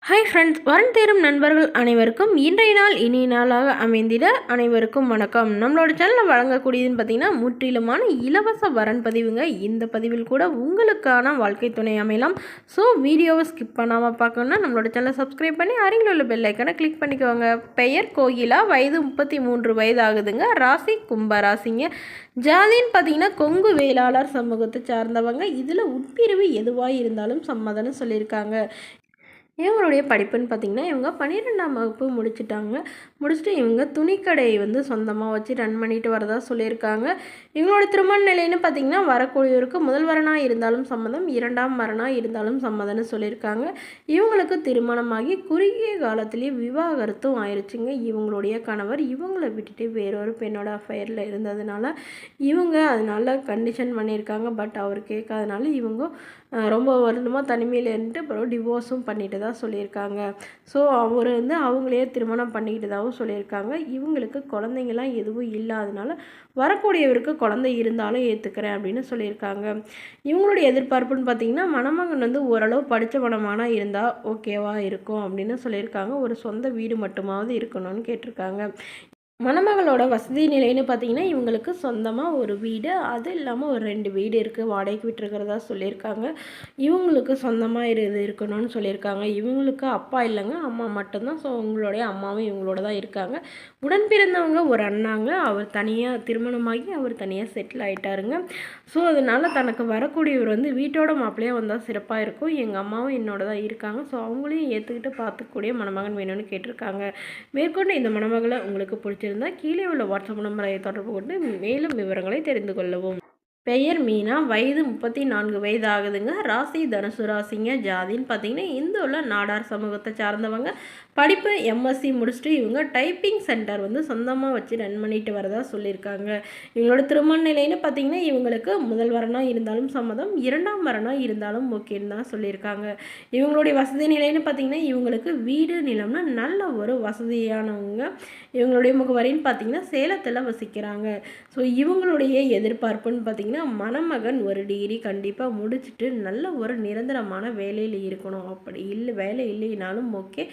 Hi friends, வரன் தேரும் நண்பர்கள் அனைவருக்கும் இன்றைய நாள் இனிய நாளாக அமைந்திட அனைவருக்கும் வணக்கம். நம்மளோட சேனலில் வழங்கக்கூடியதுன்னு பார்த்தீங்கன்னா முற்றிலுமான இலவச வரன் பதிவுங்க. இந்த பதிவில் கூட உங்களுக்கான வாழ்க்கை துணை அமையலாம். ஸோ வீடியோவை ஸ்கிப் பண்ணாமல் பார்க்கணுன்னா நம்மளோட சேனலை சப்ஸ்கிரைப் பண்ணி அருகில் உள்ள பெல் ஐக்கனை கிளிக் பண்ணிக்கோங்க. பெயர் கோகிலா, வயது 33 வயது ஆகுதுங்க. ராசி கும்பராசிங்க. ஜாதின்னு பார்த்தீங்கன்னா கொங்கு வேளாளர் சமூகத்தை சார்ந்தவங்க. இதில் உட்பிரிவு எதுவாக இருந்தாலும் சம்மதம்னு சொல்லியிருக்காங்க. இவங்களுடைய படிப்புன்னு பார்த்திங்கன்னா இவங்க 12ஆம் வகுப்பு முடிச்சுட்டு இவங்க துணிக்கடை சொந்தமாக வச்சு ரன் பண்ணிட்டு வரதா சொல்லியிருக்காங்க. இவங்களோட திருமண நிலைன்னு பார்த்திங்கன்னா வரக்கூடியவருக்கு முதல் வரனாக இருந்தாலும் சம்மதம், 2ஆம் வரனாக இருந்தாலும் சம்மதம்னு சொல்லியிருக்காங்க. இவங்களுக்கு திருமணமாகி குறுகிய காலத்திலேயே விவாகரத்தும் ஆயிடுச்சுங்க. இவங்களுடைய கணவர் இவங்களை விட்டுட்டு வேறொரு பெண்ணோட அஃபையரில் இருந்ததுனால இவங்க அதனால் கண்டிஷன் பண்ணியிருக்காங்க. பட் அவர் கேட்காதனால இவங்க ரொம்ப வருடமாக தனிமையில் இருந்துட்டு அப்புறம் டிவோர்ஸும் பண்ணிட்டு தான் சொல்லியிருக்காங்க. ஸோ அவர் அவங்களே திருமணம் பண்ணிக்கிட்டதாகவும் சொல்லியிருக்காங்க. இவங்களுக்கு குழந்தைங்களாம் எதுவும் இல்லாதனால வரக்கூடியவருக்கு குழந்தை இருந்தாலும் ஏற்றுக்கிறேன் அப்படின்னு சொல்லியிருக்காங்க. இவங்களுடைய எதிர்பார்ப்புன்னு பார்த்திங்கன்னா மணமகன் ஓரளவு படித்த மணமானா இருந்தால் ஓகேவாக இருக்கும் அப்படின்னு சொல்லியிருக்காங்க. ஒரு சொந்த வீடு மட்டுமாவது இருக்கணும்னு கேட்டிருக்காங்க. மணமகளோட வசதி நிலைன்னு பார்த்தீங்கன்னா இவங்களுக்கு சொந்தமாக ஒரு வீடு, அது இல்லாமல் ஒரு 2 வீடு இருக்குது, வாடகைக்கு விட்டுருக்கிறதா சொல்லியிருக்காங்க. இவங்களுக்கு சொந்தமாக இருக்கணும்னு சொல்லியிருக்காங்க. இவங்களுக்கு அப்பா இல்லைங்க, அம்மா மட்டும்தான். ஸோ உங்களுடைய அம்மாவும் இவங்களோட தான் இருக்காங்க. உடன் பிறந்தவங்க ஒரு அண்ணாங்க. அவர் தனியாக திருமணமாகி அவர் தனியாக செட்டில் ஆகிட்டாருங்க. ஸோ அதனால் தனக்கு வரக்கூடியவர் வீட்டோட மாப்பிள்ளையாக வந்தால் சிறப்பாக இருக்கும். எங்கள் அம்மாவும் என்னோட தான் இருக்காங்க. ஸோ அவங்களையும் ஏற்றுக்கிட்டு பார்த்துக்கூடிய மணமகன் வேணும்னு கேட்டிருக்காங்க. மேற்கொண்டு இந்த மணமகளை உங்களுக்கு பிடிச்சிருந்தா கீழே உள்ள வாட்ஸ்அப் நம்பரை தொடர்பு கொண்டு மேலும் விவரங்களை தெரிந்து கொள்ளவும். பெயர் மீனா, வயது 34 வயது ஆகுதுங்க. ராசி தனுசு ராசிங்க. ஜாதின்னு பார்த்தீங்கன்னா இந்துள்ள நாடார் சமூகத்தை சார்ந்தவங்க. படிப்பு எம்எஸ்சி முடிச்சுட்டு இவங்க டைப்பிங் சென்டர் சொந்தமாக வச்சு ரன் பண்ணிட்டு வரதா சொல்லியிருக்காங்க. இவங்களோட திருமண நிலைன்னு பார்த்தீங்கன்னா இவங்களுக்கு முதல் வரனாக இருந்தாலும் சம்மதம், 2ஆம் வரனாக இருந்தாலும் ஓகேன்னு தான் சொல்லியிருக்காங்க. இவங்களுடைய வசதி நிலைன்னு பார்த்தீங்கன்னா இவங்களுக்கு வீடு நிலம்னா நல்ல ஒரு வசதியானவங்க. இவங்களுடைய முகவரின்னு பார்த்தீங்கன்னா சேலத்தில் வசிக்கிறாங்க. ஸோ இவங்களுடைய எதிர்பார்ப்புன்னு பார்த்தீங்கன்னா மணமகன் ஒரு டிகிரி கண்டிப்பாக முடிச்சுட்டு நல்ல ஒரு நிரந்தரமான வேலையில் இருக்கணும். அப்படி இல்லை வேலை இல்லைனாலும் ஓகே,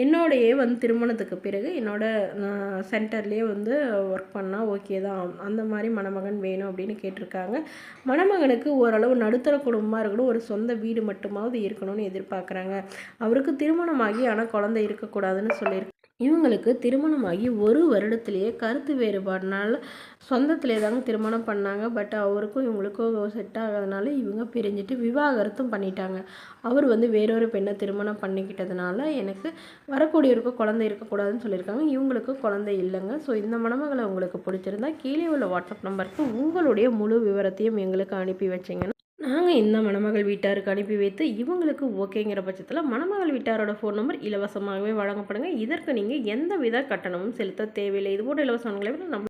என்னோடையே திருமணத்துக்கு பிறகு என்னோட சென்டர்லேயே ஒர்க் பண்ணால் ஓகே தான், அந்த மாதிரி மணமகன் வேணும் அப்படின்னு கேட்டிருக்காங்க. மணமகனுக்கு ஓரளவு நடுத்தர குடும்பமாக இருக்கணும், ஒரு சொந்த வீடு மட்டுமாவது இருக்கணும்னு எதிர்பார்க்குறாங்க. அவருக்கு திருமணமாகி ஆனால் குழந்தை இருக்கக்கூடாதுன்னு சொல்லியிருக்காங்க. இவங்களுக்கு திருமணமாகி 1 வருடத்திலேயே கருத்து வேறுபாடுனால சொந்தத்திலே தாங்க திருமணம் பண்ணாங்க. பட் அவருக்கும் இவங்களுக்கும் செட் ஆகாதனால இவங்க பிரிஞ்சுட்டு விவாகரத்தும் பண்ணிட்டாங்க. அவர் வேறொரு பெண்ணை திருமணம் பண்ணிக்கிட்டதுனால எனக்கு வரக்கூடியவருக்கும் குழந்தை இருக்கக்கூடாதுன்னு சொல்லியிருக்காங்க. இவங்களுக்கு குழந்தை இல்லைங்க. ஸோ இந்த மணமகளை உங்களுக்கு பிடிச்சிருந்தா கீழே உள்ள வாட்ஸ்அப் நம்பருக்கு உங்களுடைய முழு விவரத்தையும் எங்களுக்கு அனுப்பி வச்சிங்கன்னா நாங்கள் இந்த மணமகள் வீட்டாருக்கு அனுப்பி வைத்து இவங்களுக்கு ஓகேங்கிற பட்சத்தில் மணமகள் வீட்டாரோட ஃபோன் நம்பர் இலவசமாகவே வழங்கப்படுங்க. இதற்கு நீங்கள் எந்த வித கட்டணமும் செலுத்த தேவையில்லை. இதுபோன்ற இலவசங்களை நம்ம